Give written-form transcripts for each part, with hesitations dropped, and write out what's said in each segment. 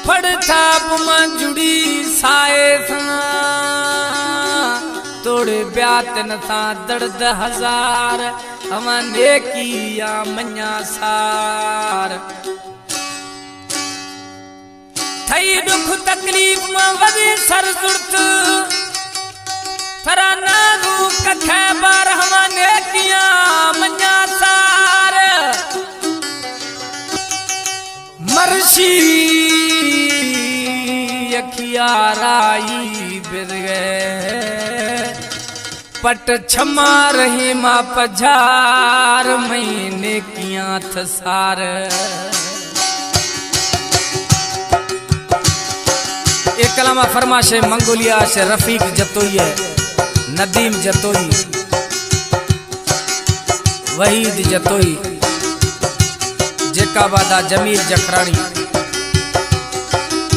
फड़ थाप में जुड़ी साए सना तोड़े ब्यातन सा दर्द हजार हमने किया मन्या सार थई दुख तकलीफ में वदी सर सुरत थरा नाजू कखे बार हमने किया मन्या सार मर्शी यखिया राई बिर गए पट क्षमा रही माँ पजार महीने किया थसार एक कलामा फरमाशे मंगोलिया से रफीक जतोई है नदीम जतोई वहीद जतोई जेका बादा जमील जखरानी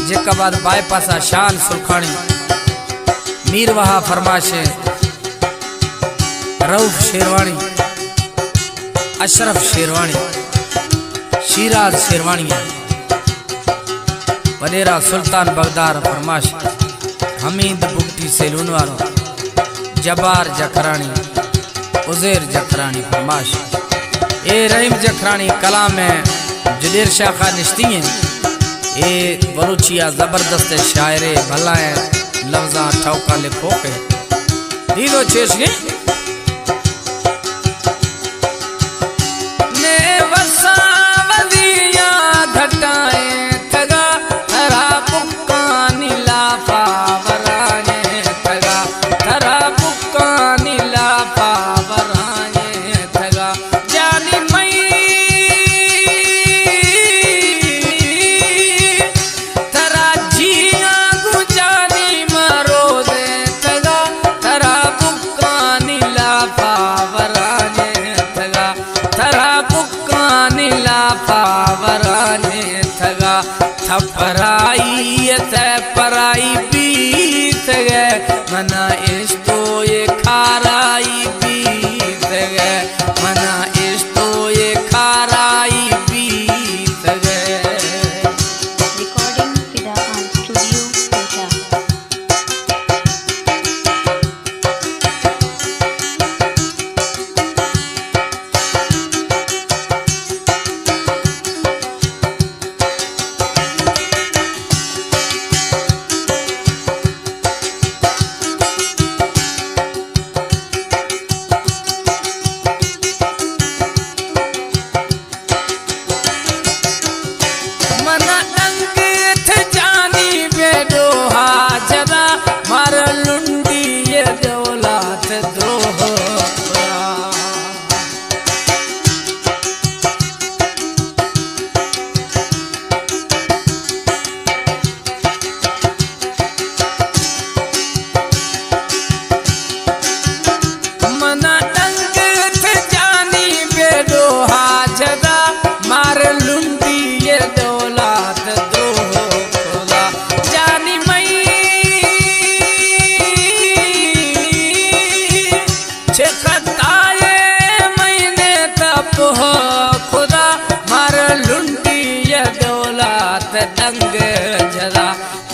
जेका बाद बाईपासा शान सुरखानी मीर वहा फरमाशे रऊफ शेरवानी अशरफ शेरवानी शिराज शेरवानी वडेरा सुल्तान बगदार फरमाश हमीद बुगटी सेलून वालों जबार जखरानी उजेर जखरानी फरमाश ए रहीम जखरानी कलाम में जुलेर शाखा निश्ती हैं ए बलूचिया जबरदस्त शायरे भला है लफ्जा ठौका लिखो के दीदो चेशगी ने वसा वदिया घटाए थपराई पराई बीत गए मना इस्तो ये खाराई बीत गए मना इस्तो ये खाराई बीत गए। रिकॉर्डिंग फिदा खान स्टूडियो कोटा।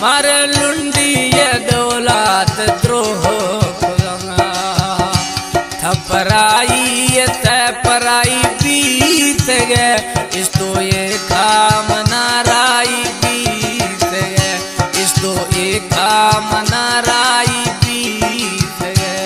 मारे लुंडी ये दौलत द्रोह थपराई ये पराई बीत गए इस तो ये काम नाराई बीत गए इस तो ये काम नाराई बीत गए।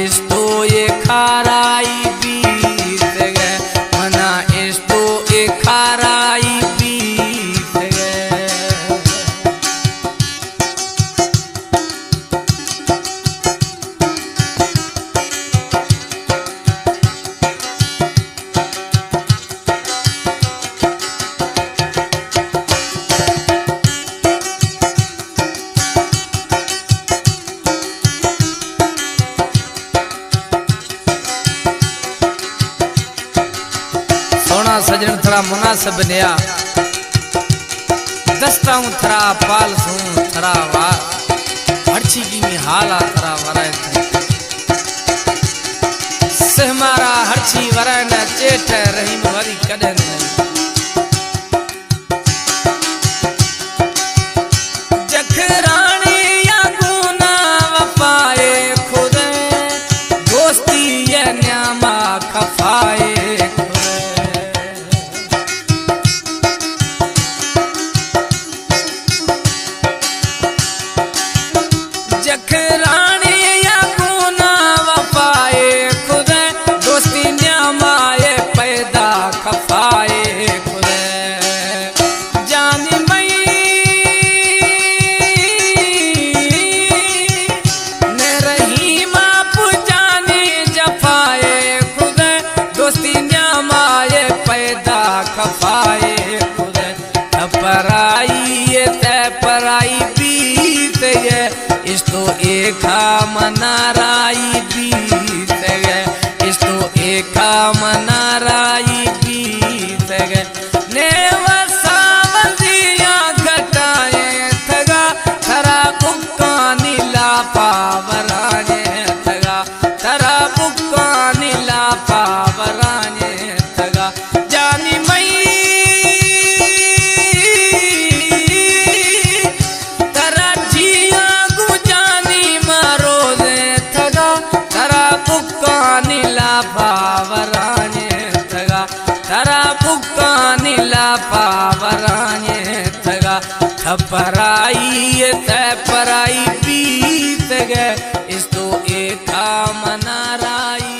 इस तो ये खाराई बीत गए, मना इस तो ये खाराई बीत गए। सोना सजन थरा मुनासिब नया, दस्ताऊं थरा पाल सूं थरा वार, हरची की में हाला थरा वराय सहमारा हरची वराय न चेट रहीम वरी कदन जखरानी या गुना वफाए खुद दोस्ती ये न्यामा खफाए जखरानी या गुना वफाए खुद दोस्ती न्यामाए पैदा खफाए खुद जानी मई ने रही माप जानी जफाए खुद दोस्ती न्यामाए पैदा खफाए खुद पराई ते पराई बीत गए, इस तो एक मनाराई बीत गए, इस तो एक मनाराई बीत गए। ने वसावंदियां घटाए थगा थरा बुक्का नीला पावराने थगा, थरा बुक्का नीला पावराने थगा जानी मई पावराने थगा, थरा बुक्का नीला पावराने थगा थपराई ते पराई बीत गए, इस तो एक मनाराई